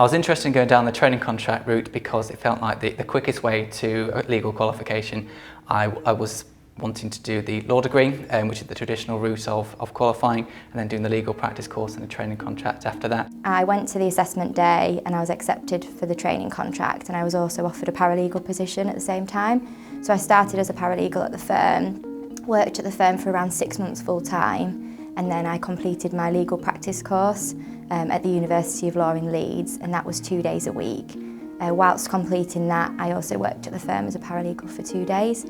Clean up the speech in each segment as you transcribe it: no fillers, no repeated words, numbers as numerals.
I was interested in going down the training contract route because it felt like the quickest way to legal qualification. I was wanting to do the law degree, which is the traditional route of qualifying, and then doing the legal practice course and the training contract after that. I went to the assessment day and I was accepted for the training contract, and I was also offered a paralegal position at the same time. So I started as a paralegal at the firm, worked at the firm for around 6 months full time, and then I completed my legal practice course at the University of Law in Leeds, and that was 2 days a week. Whilst completing that, I also worked at the firm as a paralegal for 2 days.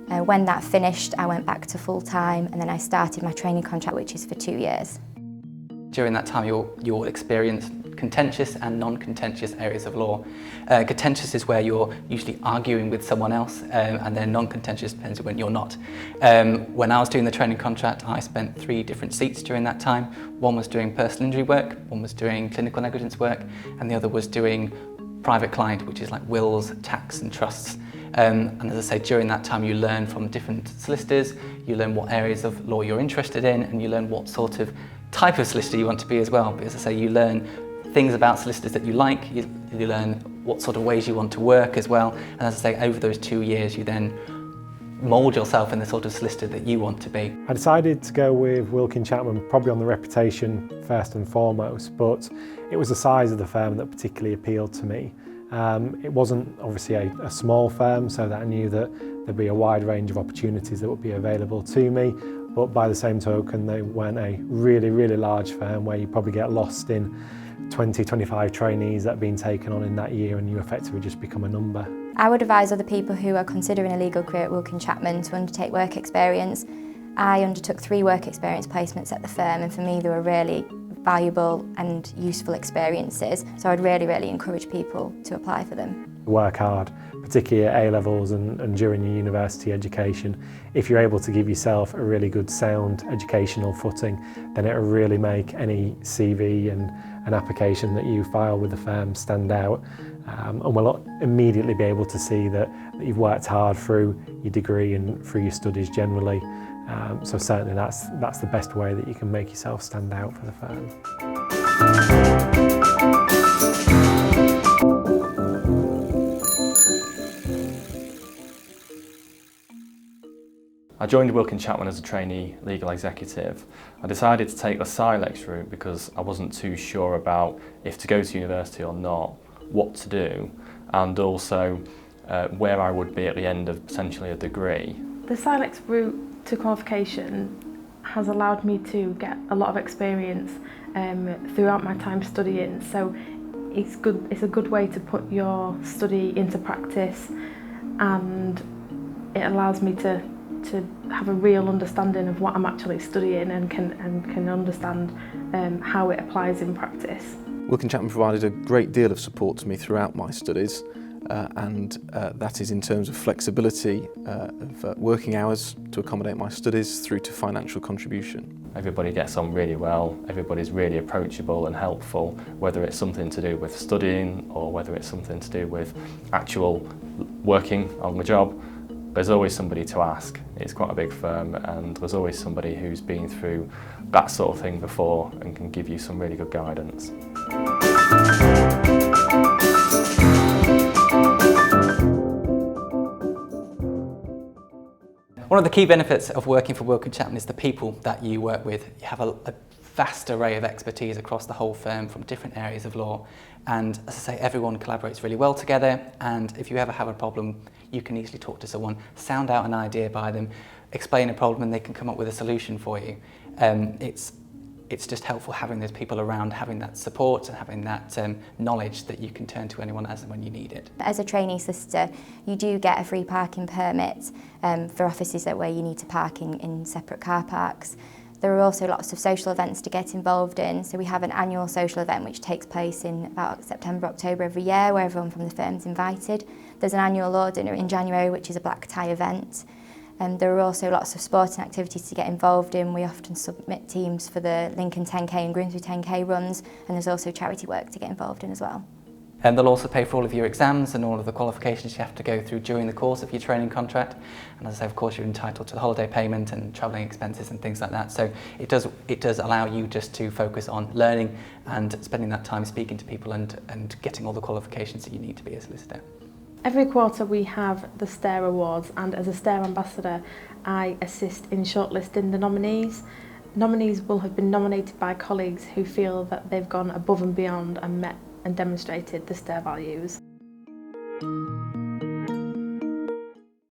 When that finished, I went back to full-time, and then I started my training contract, which is for 2 years. During that time, you'll experience contentious and non-contentious areas of law. Contentious is where you're usually arguing with someone else, and then non-contentious depends when you're not. When I was doing the training contract, I spent 3 different seats during that time. One was doing personal injury work, one was doing clinical negligence work, and the other was doing private client, which is like wills, tax and trusts. And as I say, during that time you learn from different solicitors, you learn what areas of law you're interested in, and you learn what sort of type of solicitor you want to be as well. Because as I say, you learn things about solicitors that you like, you learn what sort of ways you want to work as well. And as I say, over those 2 years you then mould yourself in the sort of solicitor that you want to be. I decided to go with Wilkin Chapman, probably on the reputation first and foremost, but it was the size of the firm that particularly appealed to me. It wasn't obviously a small firm, so that I knew that there'd be a wide range of opportunities that would be available to me, but by the same token they weren't a really large firm where you probably get lost in 20-25 trainees that have been taken on in that year and you effectively just become a number. I would advise other people who are considering a legal career at Wilkin Chapman to undertake work experience. I undertook 3 work experience placements at the firm, and for me they were really valuable and useful experiences, so I'd really encourage people to apply for them. Work hard, particularly at A-levels and during your university education. If you're able to give yourself a really good sound educational footing, then it'll really make any CV and an application that you file with the firm stand out, and we'll immediately be able to see that you've worked hard through your degree and through your studies generally. So certainly that's the best way that you can make yourself stand out for the firm. I joined Wilkin Chapman as a trainee legal executive. I decided to take the SILEX route because I wasn't too sure about if to go to university or not, what to do, and also where I would be at the end of potentially a degree. The SILEX route to qualification has allowed me to get a lot of experience throughout my time studying, so it's a good way to put your study into practice, and it allows me to have a real understanding of what I'm actually studying and can understand how it applies in practice. Wilkin Chapman provided a great deal of support to me throughout my studies, and that is in terms of flexibility of working hours to accommodate my studies through to financial contribution. Everybody gets on really well, everybody's really approachable and helpful, whether it's something to do with studying or whether it's something to do with actual working on the job. There's always somebody to ask. It's quite a big firm, and there's always somebody who's been through that sort of thing before and can give you some really good guidance. One of the key benefits of working for Wilkin Chapman is the people that you work with. You have a vast array of expertise across the whole firm from different areas of law, and as I say, everyone collaborates really well together, and if you ever have a problem you can easily talk to someone, sound out an idea by them, explain a problem, and they can come up with a solution for you. It's just helpful having those people around, having that support and having that knowledge that you can turn to anyone as and when you need it. As a trainee solicitor, you do get a free parking permit for offices where you need to park in separate car parks. There are also lots of social events to get involved in. So we have an annual social event which takes place in about September, October every year, where everyone from the firm's invited. There's an annual law dinner in January, which is a black tie event. There are also lots of sporting activities to get involved in. We often submit teams for the Lincoln 10K and Grimsby 10K runs, and there's also charity work to get involved in as well. And they'll also pay for all of your exams and all of the qualifications you have to go through during the course of your training contract. And as I say, of course, you're entitled to the holiday payment and travelling expenses and things like that. So it does allow you just to focus on learning and spending that time speaking to people and getting all the qualifications that you need to be a solicitor. Every quarter we have the STAIR Awards, and as a STAIR ambassador I assist in shortlisting the nominees. Nominees will have been nominated by colleagues who feel that they've gone above and beyond and met and demonstrated the STAIR values.